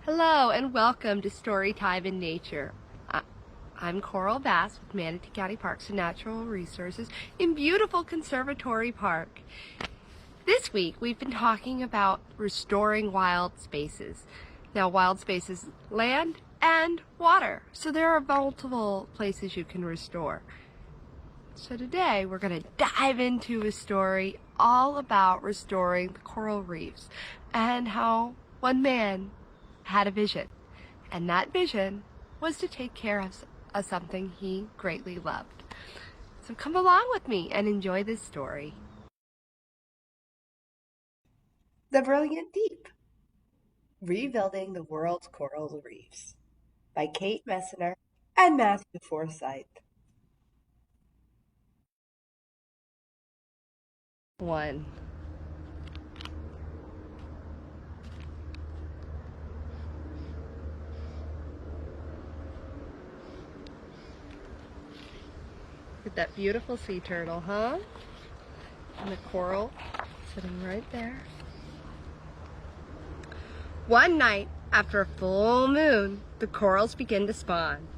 Hello and welcome to Storytime in Nature. I'm Coral Bass with Manatee County Parks and Natural Resources in beautiful Conservatory Park. This week we've been talking about restoring wild spaces. Now wild spaces, land and water, so there are multiple places you can restore. So today we're going to dive into a story all about restoring the coral reefs and how one man had a vision, and that vision was to take care of something he greatly loved. So come along with me and enjoy this story. The Brilliant Deep, Rebuilding the World's Coral Reefs by Kate Messner and Matthew Forsythe. 1. Look at that beautiful sea turtle, huh? And the coral sitting right there. One night, after a full moon, the corals begin to spawn,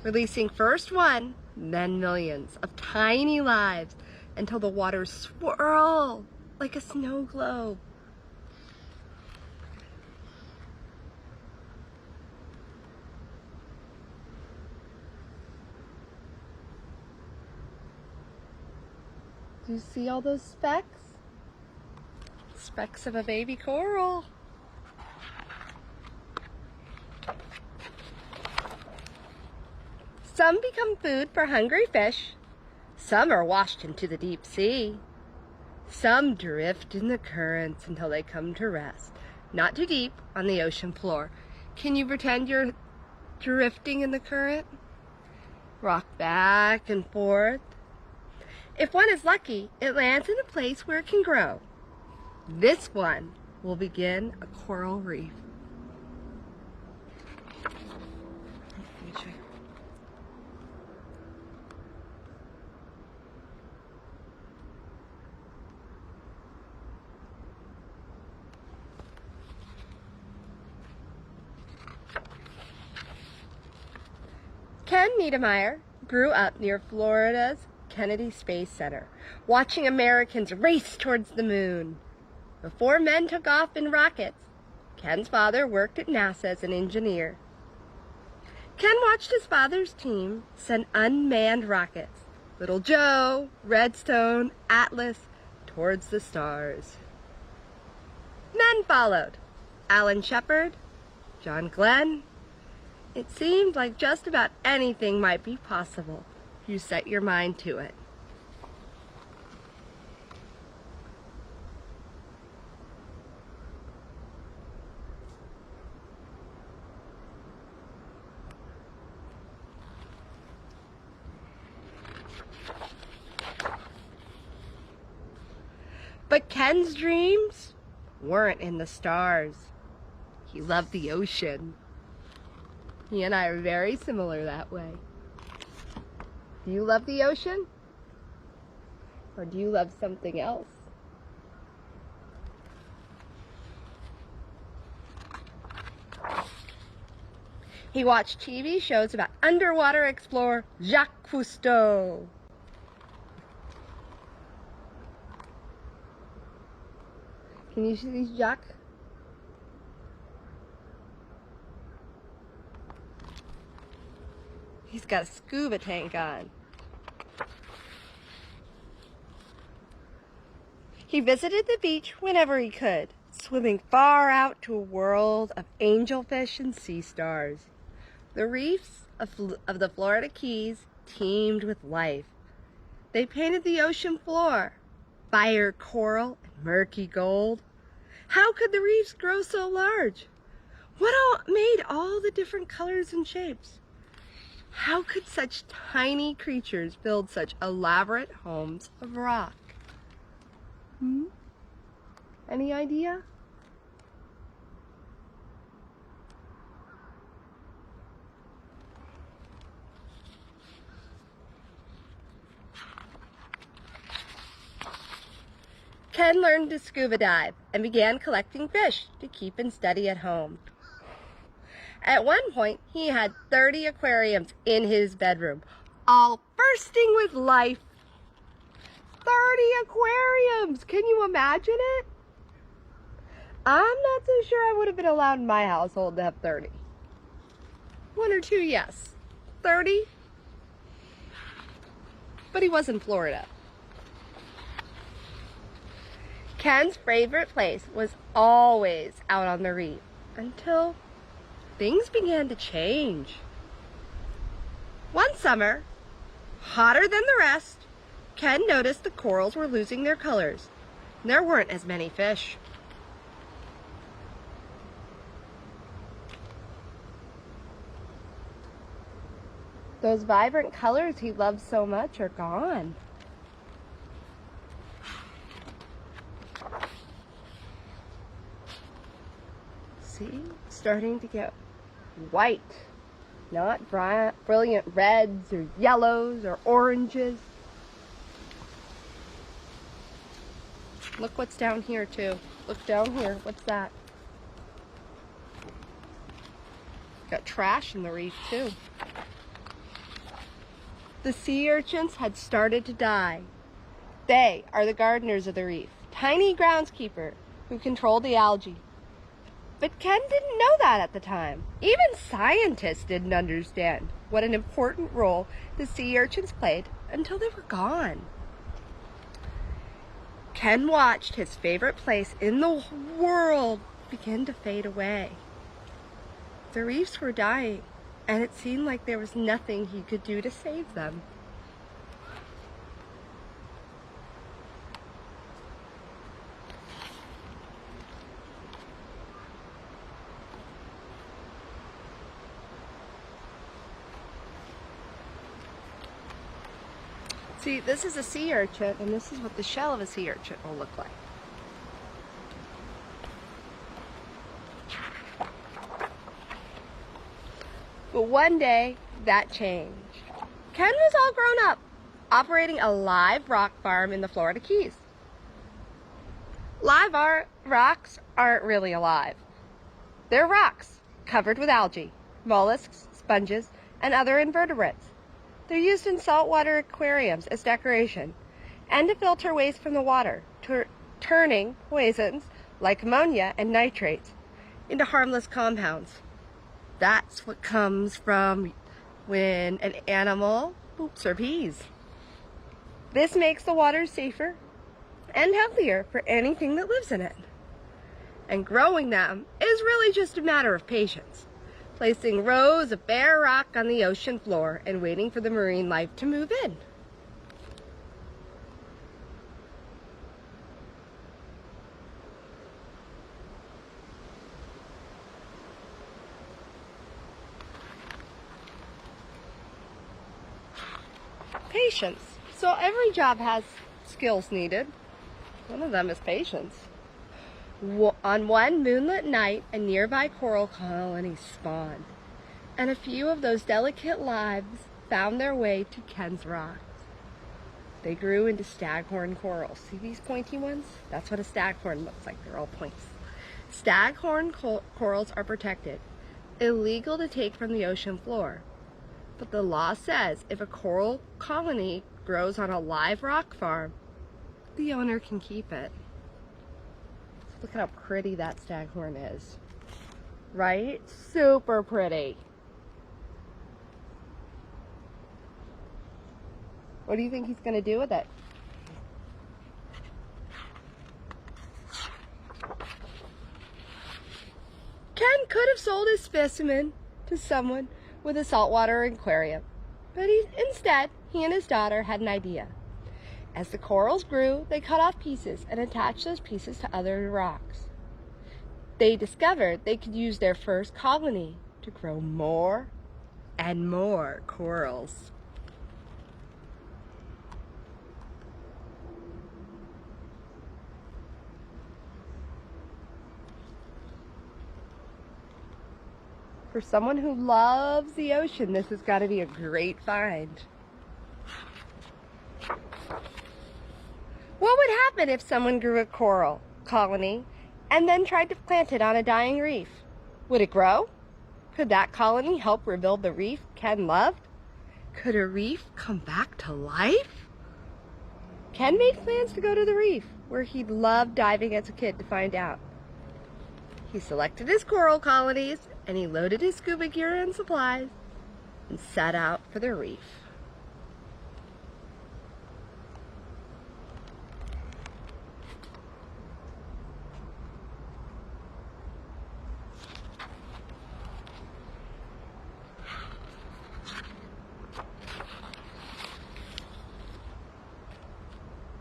releasing first one, then millions of tiny lives until the waters swirl like a snow globe. Do you see all those specks? Specks of a baby coral. Some become food for hungry fish. Some are washed into the deep sea. Some drift in the currents until they come to rest, not too deep on the ocean floor. Can you pretend you're drifting in the current? Rock back and forth. If one is lucky, it lands in a place where it can grow. This one will begin a coral reef. Ken Niedermeyer grew up near Florida's Kennedy Space Center, watching Americans race towards the moon. Before men took off in rockets, Ken's father worked at NASA as an engineer. Ken watched his father's team send unmanned rockets, Little Joe, Redstone, Atlas, towards the stars. Men followed, Alan Shepard, John Glenn. It seemed like just about anything might be possible if you set your mind to it. But Ken's dreams weren't in the stars. He loved the ocean. He and I are very similar that way. Do you love the ocean? Or do you love something else? He watched TV shows about underwater explorer Jacques Cousteau. Can you see Jacques? He's got a scuba tank on. He visited the beach whenever he could, swimming far out to a world of angelfish and sea stars. The reefs of the Florida Keys teemed with life. They painted the ocean floor, fire coral and murky gold. How could the reefs grow so large? What made all the different colors and shapes? How could such tiny creatures build such elaborate homes of rock? Any idea? Ken learned to scuba dive and began collecting fish to keep and study at home. At one point, he had 30 aquariums in his bedroom, all bursting with life. 30 aquariums! Can you imagine it? I'm not so sure I would have been allowed in my household to have 30. 1 or 2, yes. 30? But he was in Florida. Ken's favorite place was always out on the reef until things began to change. One summer, hotter than the rest, Ken noticed the corals were losing their colors. There weren't as many fish. Those vibrant colors he loved so much are gone. See, starting to get white, not brilliant reds or yellows or oranges. Look what's down here too. Look down here, what's that? Got trash in the reef too. The sea urchins had started to die. They are the gardeners of the reef, tiny groundskeeper who control the algae. But Ken didn't know that at the time. Even scientists didn't understand what an important role the sea urchins played until they were gone. Ken watched his favorite place in the world begin to fade away. The reefs were dying, and it seemed like there was nothing he could do to save them. See, this is a sea urchin, and this is what the shell of a sea urchin will look like. But one day, that changed. Ken was all grown up, operating a live rock farm in the Florida Keys. Live rocks aren't really alive. They're rocks covered with algae, mollusks, sponges, and other invertebrates. They're used in saltwater aquariums as decoration and to filter waste from the water, turning poisons like ammonia and nitrates into harmless compounds. That's what comes from when an animal poops or pees. This makes the water safer and healthier for anything that lives in it. And growing them is really just a matter of patience, placing rows of bare rock on the ocean floor and waiting for the marine life to move in. Patience. So every job has skills needed. One of them is patience. On one moonlit night, a nearby coral colony spawned, and a few of those delicate lives found their way to Ken's rocks. They grew into staghorn corals. See these pointy ones? That's what a staghorn looks like. They're all points. Staghorn corals are protected, illegal to take from the ocean floor. But the law says if a coral colony grows on a live rock farm, the owner can keep it. Look at how pretty that staghorn is. Right? Super pretty. What do you think he's going to do with it? Ken could have sold his specimen to someone with a saltwater aquarium, but instead, he and his daughter had an idea. As the corals grew, they cut off pieces and attached those pieces to other rocks. They discovered they could use their first colony to grow more and more corals. For someone who loves the ocean, this has got to be a great find. What would happen if someone grew a coral colony and then tried to plant it on a dying reef? Would it grow? Could that colony help rebuild the reef Ken loved? Could a reef come back to life? Ken made plans to go to the reef, where he'd loved diving as a kid, to find out. He selected his coral colonies, and he loaded his scuba gear and supplies, and set out for the reef.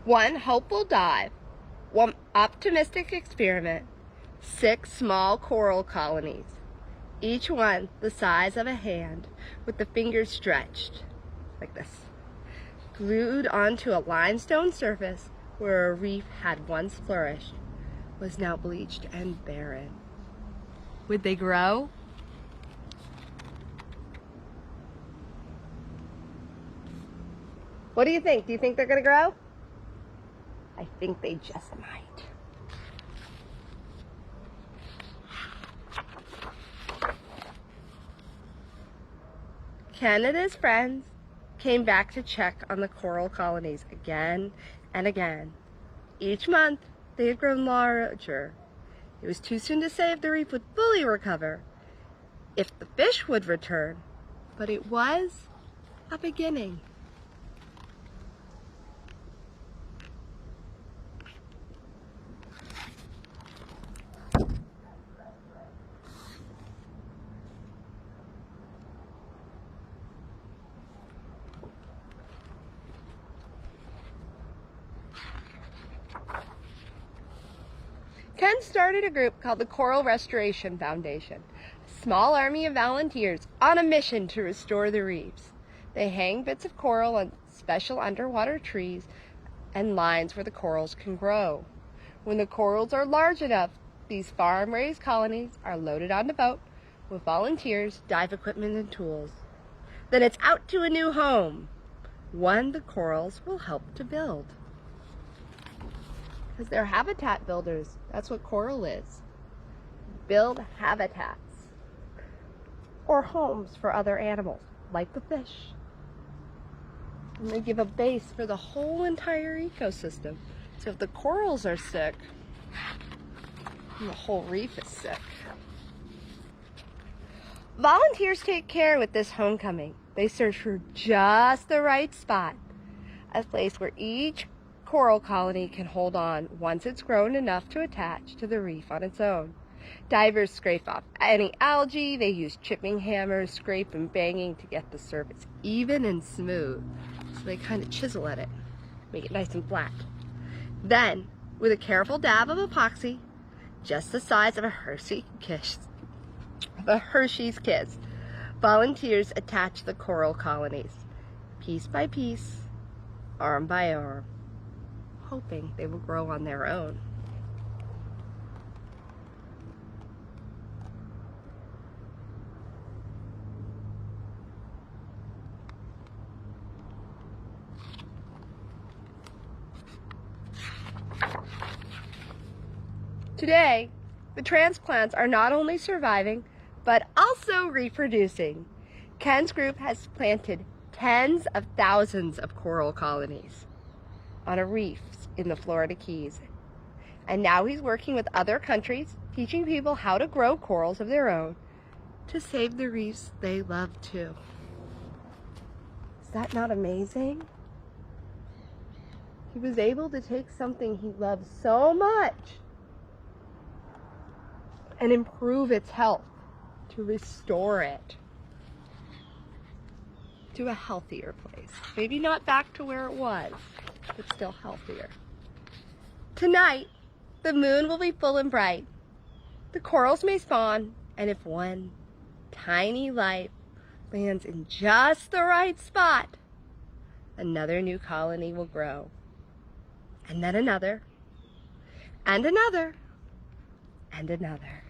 One hopeful dive, one optimistic experiment, 6 small coral colonies, each one the size of a hand, with the fingers stretched, like this, glued onto a limestone surface where a reef had once flourished, was now bleached and barren. Would they grow? What do you think? Do you think they're going to grow? I think they just might. Ken and his friends came back to check on the coral colonies again and again. Each month, they had grown larger. It was too soon to say if the reef would fully recover, if the fish would return, but it was a beginning. Ken started a group called the Coral Restoration Foundation, a small army of volunteers on a mission to restore the reefs. They hang bits of coral on special underwater trees and lines where the corals can grow. When the corals are large enough, these farm-raised colonies are loaded on the boat with volunteers, dive equipment, and tools. Then it's out to a new home, one the corals will help to build. Because they're habitat builders. That's what coral is. Build habitats. Or homes for other animals, like the fish. And they give a base for the whole entire ecosystem. So if the corals are sick, the whole reef is sick. Volunteers take care with this homecoming. They search for just the right spot. A place where each coral colony can hold on once it's grown enough to attach to the reef on its own. Divers scrape off any algae. They use chipping hammers, scrape and banging to get the surface even and smooth. So they kind of chisel at it, make it nice and flat. Then, with a careful dab of epoxy, just the size of a Hershey's Kiss, volunteers attach the coral colonies, piece by piece, arm by arm, hoping they will grow on their own. Today, the transplants are not only surviving, but also reproducing. Ken's group has planted tens of thousands of coral colonies on a reef in the Florida Keys. And now he's working with other countries, teaching people how to grow corals of their own to save the reefs they love too. Is that not amazing? He was able to take something he loves so much and improve its health, to restore it to a healthier place. Maybe not back to where it was, but still healthier. Tonight, the moon will be full and bright. The corals may spawn, and if one tiny life lands in just the right spot, another new colony will grow. And then another, and another, and another.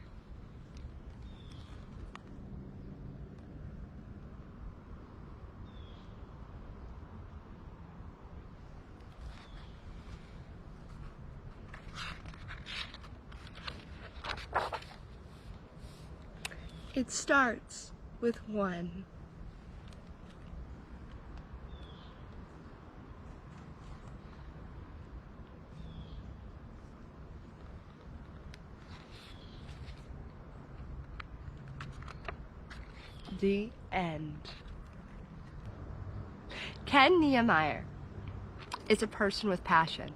It starts with one. The end. Ken Niemeyer is a person with passion,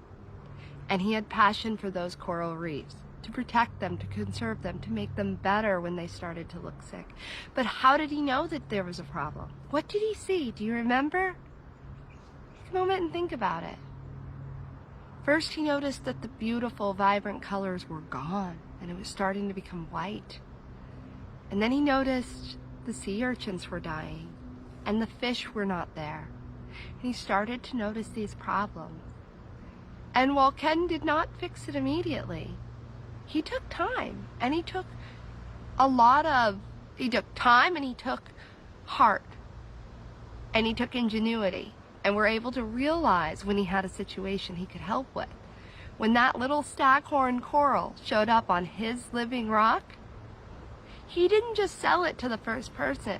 and he had passion for those coral reefs, to protect them, to conserve them, to make them better when they started to look sick. But how did he know that there was a problem? What did he see? Do you remember? Take a moment and think about it. First, he noticed that the beautiful, vibrant colors were gone, and it was starting to become white. And then he noticed the sea urchins were dying, and the fish were not there. And he started to notice these problems. And while Ken did not fix it immediately, he took time, and he took time, and he took heart, and he took ingenuity, and were able to realize when he had a situation he could help with. When that little staghorn coral showed up on his living rock, he didn't just sell it to the first person.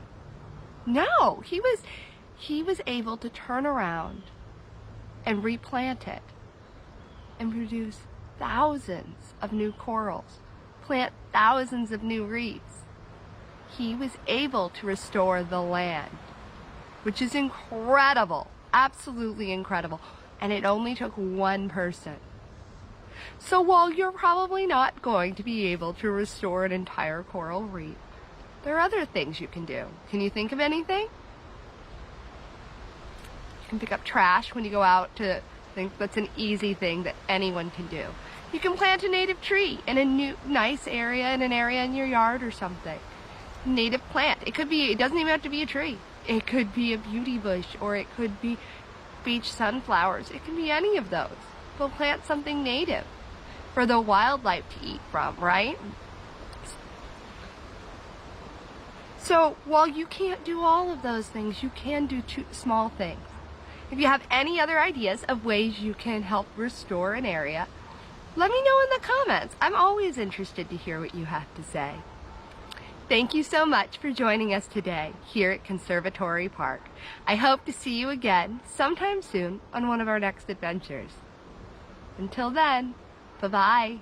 No, he was able to turn around and replant it and produce thousands of new corals, plant thousands of new reefs. He was able to restore the land, which is incredible, absolutely incredible. And it only took one person. So while you're probably not going to be able to restore an entire coral reef, there are other things you can do. Can you think of anything? You can pick up trash when you go out to think that's an easy thing that anyone can do. You can plant a native tree in a new, nice area, in an area in your yard or something. Native plant. It doesn't even have to be a tree. It could be a beauty bush, or it could be beach sunflowers. It can be any of those. But plant something native for the wildlife to eat from, right? So while you can't do all of those things, you can do two small things. If you have any other ideas of ways you can help restore an area, let me know in the comments. I'm always interested to hear what you have to say. Thank you so much for joining us today here at Conservatory Park. I hope to see you again sometime soon on one of our next adventures. Until then, bye-bye.